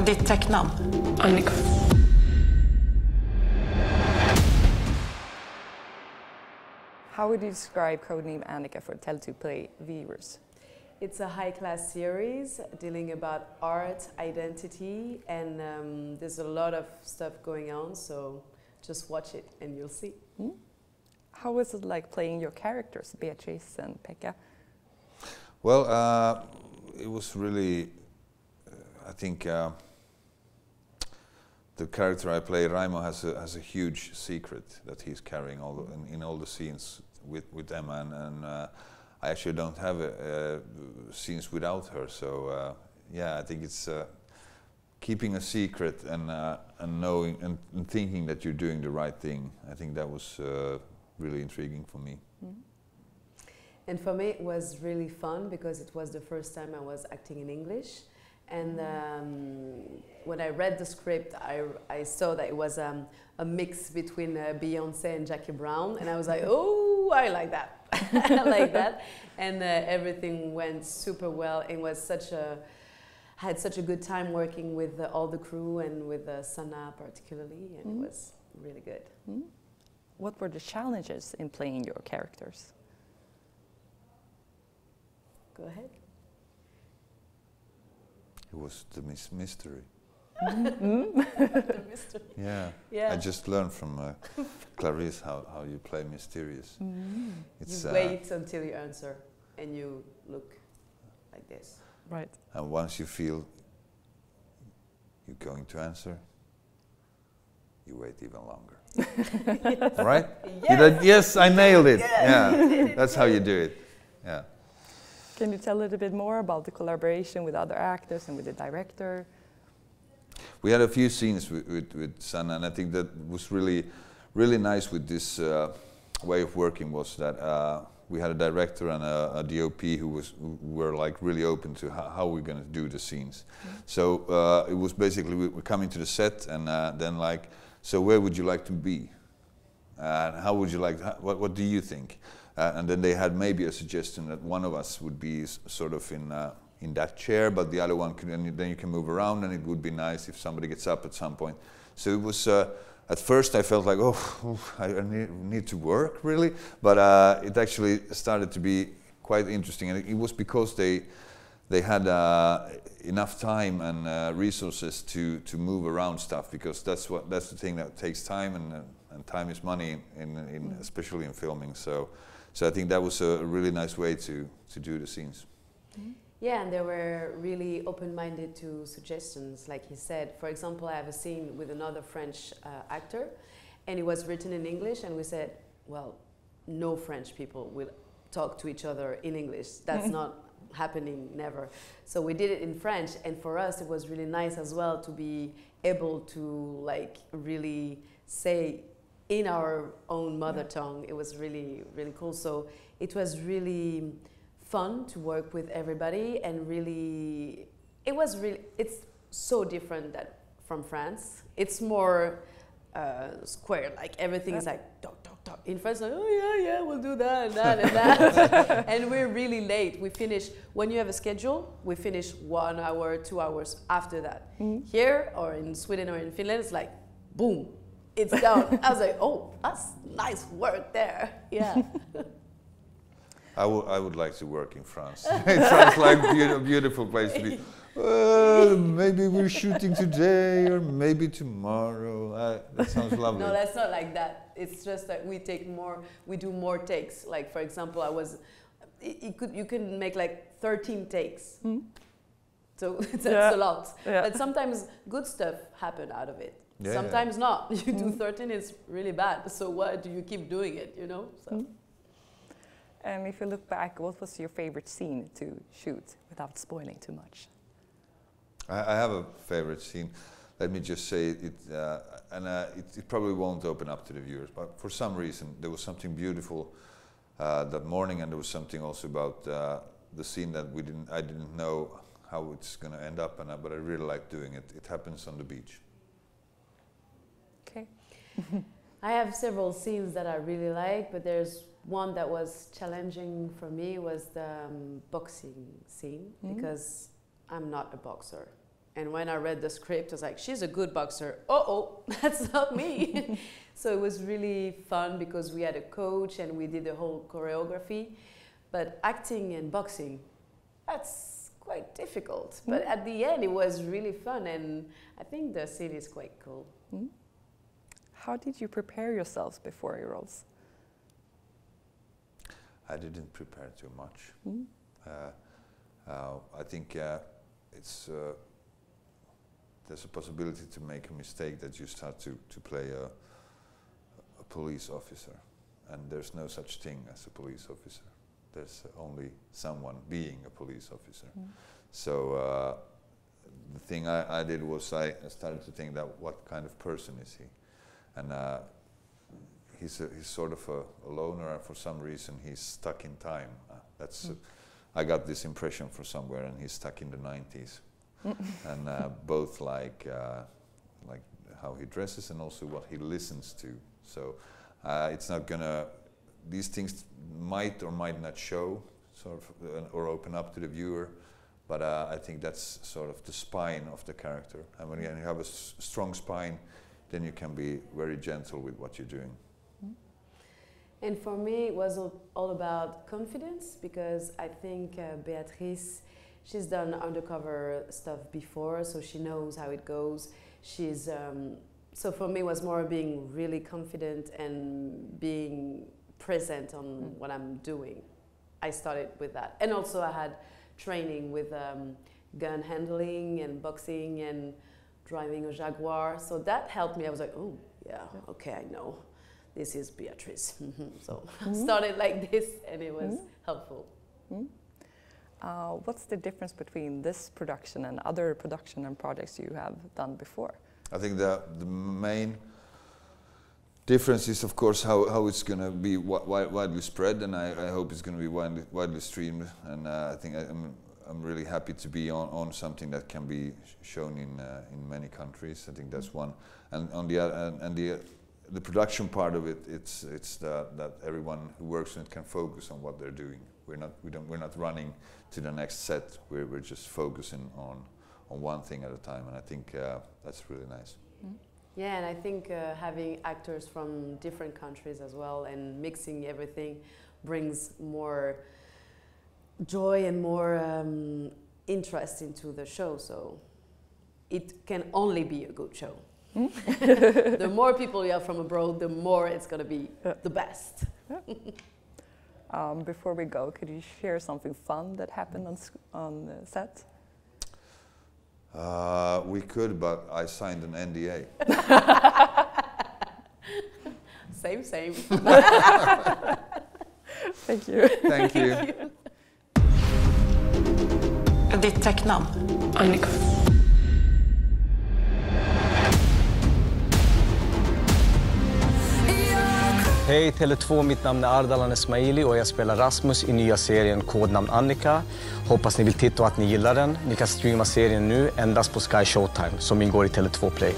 ditt täcknamn? Annika. How would you describe Codename Annika for Tele2 Play viewers? It's a high-class series dealing about art, identity, and there's a lot of stuff going on, so just watch it and you'll see. Mm. How was it like playing your characters, Beatrice and Pekka? Well, it was really, I think, the character I play, Raimo, has a huge secret that he's carrying in all the scenes with Emma, and I actually don't have scenes without her. So yeah, I think it's keeping a secret and knowing and thinking that you're doing the right thing. I think that was really intriguing for me. Mm-hmm. And for me, it was really fun because it was the first time I was acting in English. And when I read the script, I saw that it was a mix between Beyoncé and Jackie Brown, and I was like, oh, I like that. I like that. And everything went super well. It was I had such a good time working with all the crew and with Sana particularly, and it was really good. What were the challenges in playing your characters? Go ahead. It was the mystery. The mystery. Yeah. I just learned from Clarisse how you play mysterious. It's, you wait until you answer and you look like this. Right. And once you feel you're going to answer, you wait even longer. Yes. Right? Yes. Yes, I nailed it. Yes. Yeah, that's how you do it. Yeah. Can you tell a little bit more about the collaboration with other actors and with the director? We had a few scenes with Sana, and I think that was really nice with this way of working was that we had a director and a DOP who were like really open to how we're going to do the scenes. So it was basically we're coming to the set and then like, so where would you like to be? And how would you like, what do you think? And then they had maybe a suggestion that one of us would be sort of in that chair, but the other one, then you can move around, and it would be nice if somebody gets up at some point. So it was, at first I felt like, oh, I need to work, really. But it actually started to be quite interesting, and it was because they had enough time and resources to move around stuff, because that's the thing that takes time, and time is money, especially in filming. So I think that was a really nice way to do the scenes. Yeah, and they were really open-minded to suggestions, like he said. For example, I have a scene with another French actor, and it was written in English, and we said, well, no French people will talk to each other in English. That's not happening, never. So we did it in French, and for us it was really nice as well to be able to like really say in our own mother tongue. It was really, really cool. So it was really fun to work with everybody, and really, it's so different from France. It's more square, like everything is like talk. In France, like, oh yeah, we'll do that and that and that. And we're really late. We finish, when you have a schedule, we finish 1 hour, 2 hours after that. Here, or in Sweden or in Finland, it's like, boom, it's done. I was like, oh, that's nice work there. Yeah. I would like to work in France. It sounds like a beautiful place to be. Maybe we're shooting today or maybe tomorrow. That sounds lovely. No, that's not like that. It's just that we do more takes. Like, for example, you can make like 13 takes. So that's a lot. Yeah. But sometimes good stuff happen out of it. Yeah, sometimes not. You do 13, it's really bad. So why do you keep doing it, you know? So. And if you look back, what was your favorite scene to shoot without spoiling too much? I have a favorite scene. Let me just say it, it probably won't open up to the viewers, but for some reason there was something beautiful that morning, and there was something also about the scene that I didn't know how it's going to end up, but I really like doing it. It happens on the beach. Okay. I have several scenes that I really like, but there's one that was challenging for me was the boxing scene, because I'm not a boxer. And when I read the script, I was like, she's a good boxer. Oh, that's not me. So it was really fun because we had a coach and we did the whole choreography. But acting and boxing, that's quite difficult. But at the end, it was really fun, and I think the scene is quite cool. How did you prepare yourselves before your roles? I didn't prepare too much. I think there's a possibility to make a mistake that you start to play a police officer, and there's no such thing as a police officer. There's only someone being a police officer. So the thing I did was I started to think that what kind of person is he? And he's sort of a loner, and for some reason he's stuck in time. I got this impression from somewhere, and he's stuck in the 90s. And both like how he dresses and also what he listens to. So it's not gonna, these things might or might not show sort of or open up to the viewer, but I think that's sort of the spine of the character. And when you have a strong spine, then you can be very gentle with what you're doing. And for me, it was all about confidence, because I think Beatrice, she's done undercover stuff before, so she knows how it goes. She's so for me, it was more being really confident and being present on what I'm doing. I started with that, and also I had training with gun handling and boxing and driving a Jaguar, so that helped me. I was like, oh yeah, okay, I know. This is Beatrice. So started like this, and it was helpful. What's the difference between this production and other production and projects you have done before? I think the main difference is, of course, how it's going to be widely spread, and I hope it's going to be widely streamed. And I think I'm really happy to be on something that can be shown in many countries. I think that's one. And on the production part of it, it's that everyone who works on it can focus on what they're doing. We're not running to the next set. We're just focusing on one thing at a time, and I think that's really nice. Yeah, and I think having actors from different countries as well and mixing everything brings more joy and more interest into the show. So it can only be a good show. The more people you have from abroad, the more it's going to be the best. Before we go, could you share something fun that happened on the set? We could, but I signed an NDA. Same. Thank you. Thank you. Ditt täcknamn? Annika. Hej Tele2, mitt namn är Ardalan Esmaili och jag spelar Rasmus i nya serien Kodnamn Annika. Hoppas ni vill titta och att ni gillar den. Ni kan streama serien nu endast på SkyShowtime som ingår i Tele2 Play.